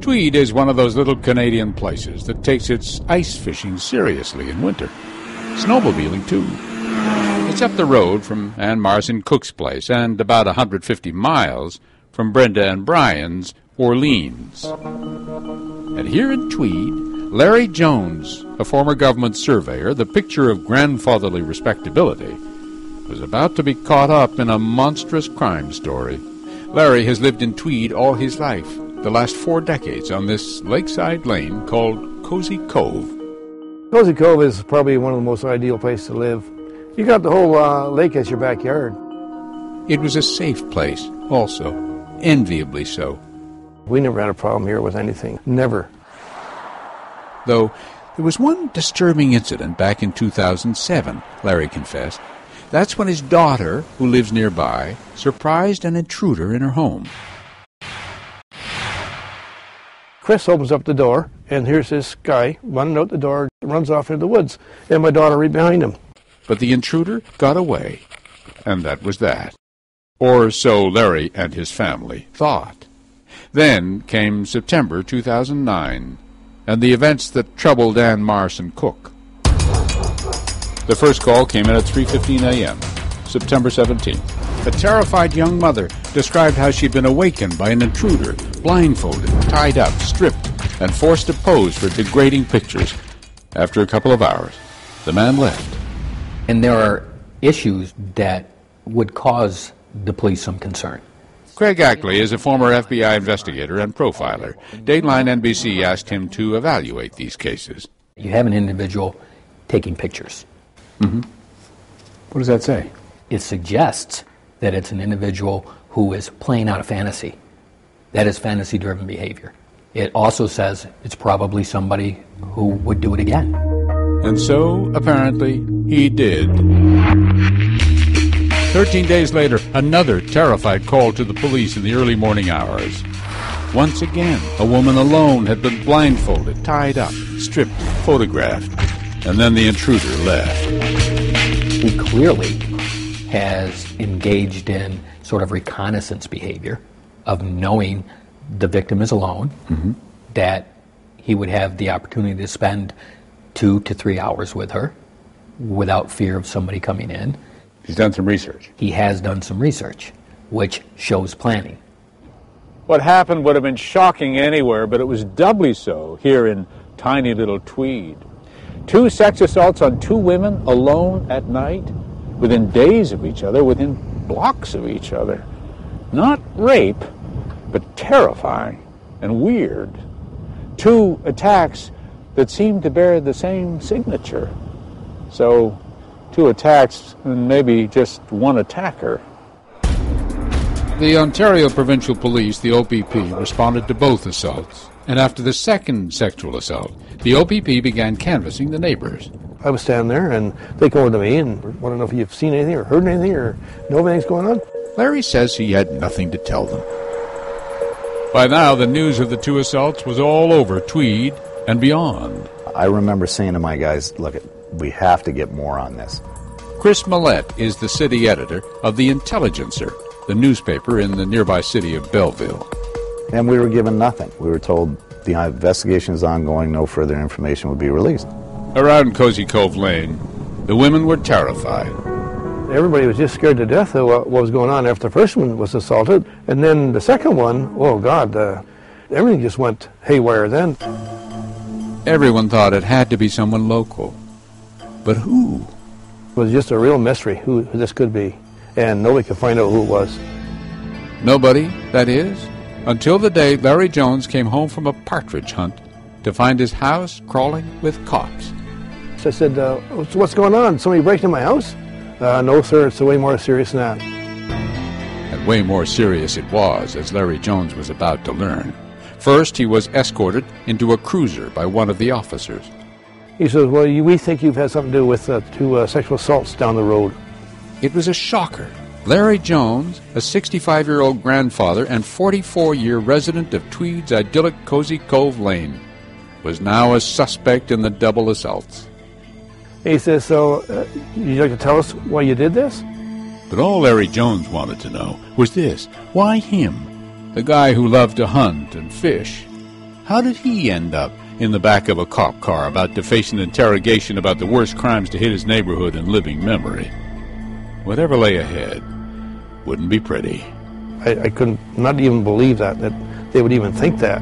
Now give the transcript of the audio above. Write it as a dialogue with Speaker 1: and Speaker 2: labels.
Speaker 1: Tweed is one of those little Canadian places that takes its ice fishing seriously in winter. Snowmobiling, too. It's up the road from Ann Marson Cook's place and about 150 miles from Brenda and Brian's Orleans. And here in Tweed, Larry Jones, a former government surveyor, the picture of grandfatherly respectability, was about to be caught up in a monstrous crime story. Larry has lived in Tweed all his life, the last 4 decades, on this lakeside lane called Cozy Cove.
Speaker 2: Cozy Cove is probably one of the most ideal places to live. You got the whole lake as your backyard.
Speaker 1: It was a safe place, also, enviably so.
Speaker 2: We never had a problem here with anything, never.
Speaker 1: Though there was one disturbing incident back in 2007, Larry confessed. That's when his daughter, who lives nearby, surprised an intruder in her home.
Speaker 2: Chris opens up the door, and here's this guy running out the door, runs off into the woods, and my daughter right behind him.
Speaker 1: But the intruder got away, and that was that. Or so Larry and his family thought. Then came September 2009, and the events that troubled Ann Marson Cook. The first call came in at 3:15 a.m., September 17th. A terrified young mother described how she'd been awakened by an intruder, blindfolded, tied up, stripped, and forced to pose for degrading pictures. After a couple of hours, the man left.
Speaker 3: And there are issues that would cause the police some concern.
Speaker 1: Craig Ackley is a former FBI investigator and profiler. Dateline NBC asked him to evaluate these cases.
Speaker 3: You have an individual taking pictures.
Speaker 1: Mm-hmm. What does that say?
Speaker 3: It suggests that it's an individual who is playing out a fantasy. That is fantasy-driven behavior. It also says it's probably somebody who would do it again.
Speaker 1: And so, apparently, he did. 13 days later, another terrified call to the police in the early morning hours. Once again, a woman alone had been blindfolded, tied up, stripped, photographed, and then the intruder left.
Speaker 3: He clearly has engaged in sort of reconnaissance behavior of knowing the victim is alone, that he would have the opportunity to spend 2 to 3 hours with her without fear of somebody coming in.
Speaker 1: He's done some research.
Speaker 3: He has done some research, which shows planning.
Speaker 4: What happened would have been shocking anywhere, but it was doubly so here in tiny little Tweed. 2 sex assaults on 2 women alone at night, within days of each other, within blocks of each other. Not rape, but terrifying and weird. 2 attacks that seemed to bear the same signature. So, 2 attacks and maybe just 1 attacker.
Speaker 1: The Ontario Provincial Police, the OPP, responded to both assaults. And after the second sexual assault, the OPP began canvassing the neighbors.
Speaker 2: I was standing there, and they come over to me and want to know if you've seen anything or heard anything or know if anything's going on.
Speaker 1: Larry says he had nothing to tell them. By now, the news of the 2 assaults was all over Tweed and beyond.
Speaker 5: I remember saying to my guys, look, we have to get more on this.
Speaker 1: Chris Millett is the city editor of The Intelligencer, the newspaper in the nearby city of Belleville.
Speaker 5: And we were given nothing. We were told the investigation is ongoing, no further information would be released.
Speaker 1: Around Cozy Cove Lane, the women were terrified.
Speaker 2: Everybody was just scared to death of what was going on after the first one was assaulted. And then the second one, oh God, everything just went haywire then.
Speaker 1: Everyone thought it had to be someone local. But who?
Speaker 2: It was just a real mystery who this could be. And nobody could find out who it was.
Speaker 1: Nobody, that is, until the day Larry Jones came home from a partridge hunt to find his house crawling with cops.
Speaker 2: So I said, what's going on? Somebody breaking into my house? No, sir, it's way more serious than that.
Speaker 1: And way more serious it was, as Larry Jones was about to learn. First, he was escorted into a cruiser by one of the officers.
Speaker 2: He says, well, we think you've had something to do with 2 sexual assaults down the road.
Speaker 1: It was a shocker. Larry Jones, a 65-year-old grandfather and 44-year resident of Tweed's idyllic Cozy Cove Lane, was now a suspect in the double assaults.
Speaker 2: He says, so you'd like to tell us why you did this?
Speaker 1: But all Larry Jones wanted to know was this: why him? The guy who loved to hunt and fish. How did he end up in the back of a cop car about to face an interrogation about the worst crimes to hit his neighborhood in living memory? Whatever lay ahead wouldn't be pretty.
Speaker 2: I couldn't not even believe that they would even think that.